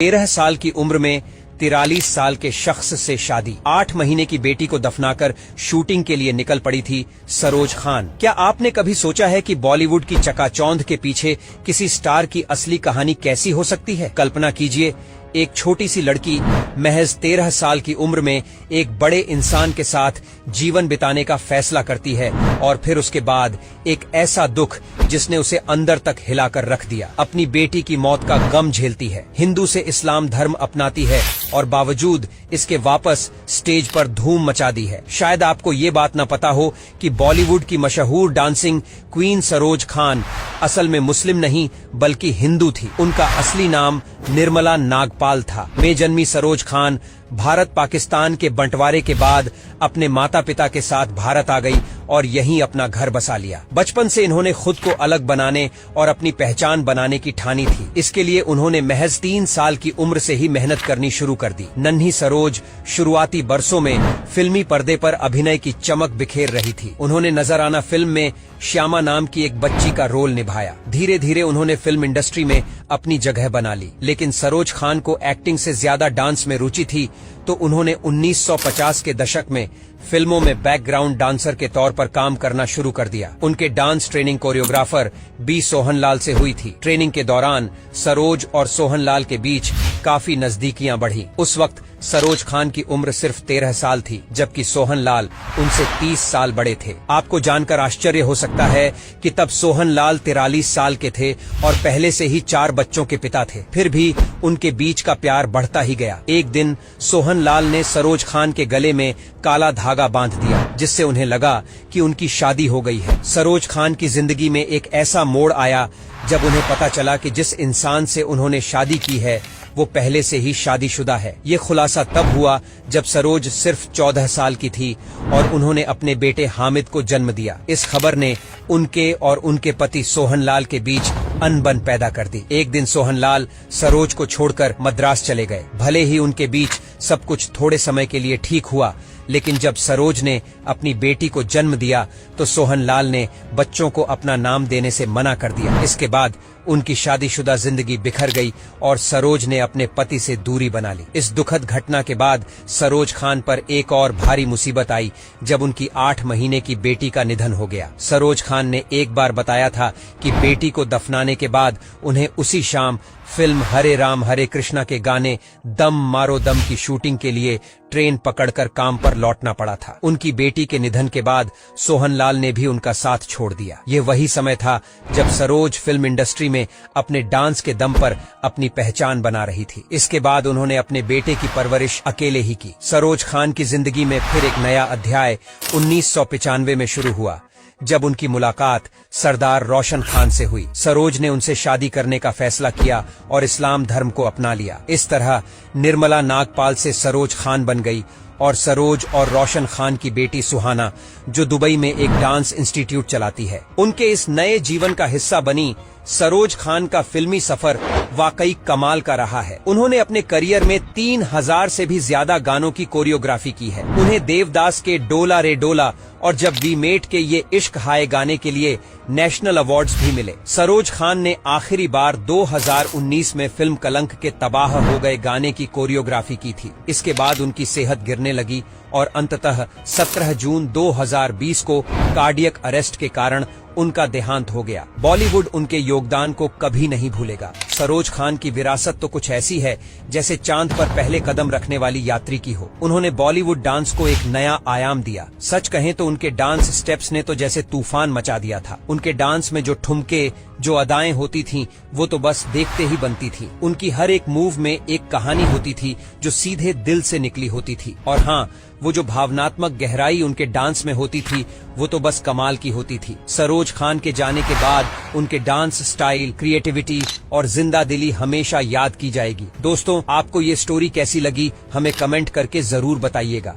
13 साल की उम्र में 43 साल के शख्स से शादी। 8 महीने की बेटी को दफनाकर शूटिंग के लिए निकल पड़ी थी सरोज खान। क्या आपने कभी सोचा है कि बॉलीवुड की चकाचौंध के पीछे किसी स्टार की असली कहानी कैसी हो सकती है? कल्पना कीजिए, एक छोटी सी लड़की महज 13 साल की उम्र में एक बड़े इंसान के साथ जीवन बिताने का फैसला करती है और फिर उसके बाद एक ऐसा दुख जिसने उसे अंदर तक हिलाकर रख दिया। अपनी बेटी की मौत का गम झेलती है, हिंदू से इस्लाम धर्म अपनाती है और बावजूद इसके वापस स्टेज पर धूम मचा दी है। शायद आपको ये बात न पता हो कि बॉलीवुड की मशहूर डांसिंग क्वीन सरोज खान असल में मुस्लिम नहीं बल्कि हिंदू थी। उनका असली नाम निर्मला नागपाल था। में जन्मी सरोज खान भारत पाकिस्तान के बंटवारे के बाद अपने माता पिता के साथ भारत आ गई और यहीं अपना घर बसा लिया। बचपन से इन्होंने खुद को अलग बनाने और अपनी पहचान बनाने की ठानी थी। इसके लिए उन्होंने महज 3 साल की उम्र से ही मेहनत करनी शुरू कर दी। नन्ही सरोज शुरुआती बरसों में फिल्मी पर्दे पर अभिनय की चमक बिखेर रही थी। उन्होंने नजराना फिल्म में श्यामा नाम की एक बच्ची का रोल निभाया। धीरे धीरे उन्होंने फिल्म इंडस्ट्री में अपनी जगह बना ली। लेकिन सरोज खान को एक्टिंग से ज्यादा डांस में रुचि थी, तो उन्होंने 1950 के दशक में फिल्मों में बैकग्राउंड डांसर के तौर पर काम करना शुरू कर दिया। उनके dance training choreographer B Sohanlal से हुई थी। ट्रेनिंग के दौरान सरोज और सोहनलाल के बीच काफी नजदीकियां बढ़ी। उस वक्त सरोज खान की उम्र सिर्फ 13 साल थी, जबकि सोहनलाल उनसे 30 साल बड़े थे। आपको जानकर आश्चर्य हो सकता है कि तब सोहनलाल 43 साल के थे और पहले से ही 4 बच्चों के पिता थे। फिर भी उनके बीच का प्यार बढ़ता ही गया। एक दिन सोहनलाल ने सरोज खान के गले में काला धागा बांध दिया, जिससे उन्हें लगा कि उनकी शादी हो गई है। सरोज खान की जिंदगी में एक ऐसा मोड़ आया जब उन्हें पता चला कि जिस इंसान से उन्होंने शादी की है वो पहले से ही शादीशुदा है। ये खुलासा तब हुआ जब सरोज सिर्फ 14 साल की थी और उन्होंने अपने बेटे हामिद को जन्म दिया। इस खबर ने उनके और उनके पति सोहनलाल के बीच अनबन पैदा कर दी। एक दिन सोहनलाल सरोज को छोड़कर मद्रास चले गए। भले ही उनके बीच सब कुछ थोड़े समय के लिए ठीक हुआ, लेकिन जब सरोज ने अपनी बेटी को जन्म दिया तो सोहनलाल ने बच्चों को अपना नाम देने से मना कर दिया। इसके बाद उनकी शादीशुदा जिंदगी बिखर गई और सरोज ने अपने पति से दूरी बना ली। इस दुखद घटना के बाद सरोज खान पर एक और भारी मुसीबत आई जब उनकी 8 महीने की बेटी का निधन हो गया। सरोज खान ने एक बार बताया था कि बेटी को दफनाने के बाद उन्हें उसी शाम फिल्म हरे राम हरे कृष्णा के गाने दम मारो दम की शूटिंग के लिए ट्रेन पकड़कर काम पर लौटना पड़ा था। उनकी बेटी के निधन के बाद सोहनलाल ने भी उनका साथ छोड़ दिया। ये वही समय था जब सरोज फिल्म इंडस्ट्री में अपने डांस के दम पर अपनी पहचान बना रही थी। इसके बाद उन्होंने अपने बेटे की परवरिश अकेले ही की। सरोज खान की जिंदगी में फिर एक नया अध्याय 1995 में शुरू हुआ, जब उनकी मुलाकात सरदार रोशन खान से हुई। सरोज ने उनसे शादी करने का फैसला किया और इस्लाम धर्म को अपना लिया। इस तरह निर्मला नागपाल से सरोज खान बन गई और सरोज और रोशन खान की बेटी सुहाना, जो दुबई में एक डांस इंस्टीट्यूट चलाती है, उनके इस नए जीवन का हिस्सा बनी। सरोज खान का फिल्मी सफर वाकई कमाल का रहा है। उन्होंने अपने करियर में 3000 से भी ज्यादा गानों की कोरियोग्राफी की है। उन्हें देवदास के डोला रे डोला और जब वी मेट के ये इश्क हाय गाने के लिए नेशनल अवार्ड्स भी मिले। सरोज खान ने आखिरी बार 2019 में फिल्म कलंक के तबाह हो गए गाने की कोरियोग्राफी की थी। इसके बाद उनकी सेहत गिरने लगी और अंततः 17 जून 2020 को कार्डियक अरेस्ट के कारण उनका देहांत हो गया। बॉलीवुड उनके योगदान को कभी नहीं भूलेगा। सरोज खान की विरासत तो कुछ ऐसी है जैसे चांद पर पहले कदम रखने वाली यात्री की हो। उन्होंने बॉलीवुड डांस को एक नया आयाम दिया। सच कहें तो उनके डांस स्टेप्स ने तो जैसे तूफान मचा दिया था। उनके डांस में जो ठुमके, जो अदाएं होती थीं, वो तो बस देखते ही बनती थीं। उनकी हर एक मूव में एक कहानी होती थी जो सीधे दिल से निकली होती थी। और हाँ, वो जो भावनात्मक गहराई उनके डांस में होती थी वो तो बस कमाल की होती थी। सरोज खान के जाने के बाद उनके डांस स्टाइल, क्रिएटिविटी और जिंदा दिली हमेशा याद की जाएगी। दोस्तों, आपको ये स्टोरी कैसी लगी हमें कमेंट करके जरूर बताइएगा।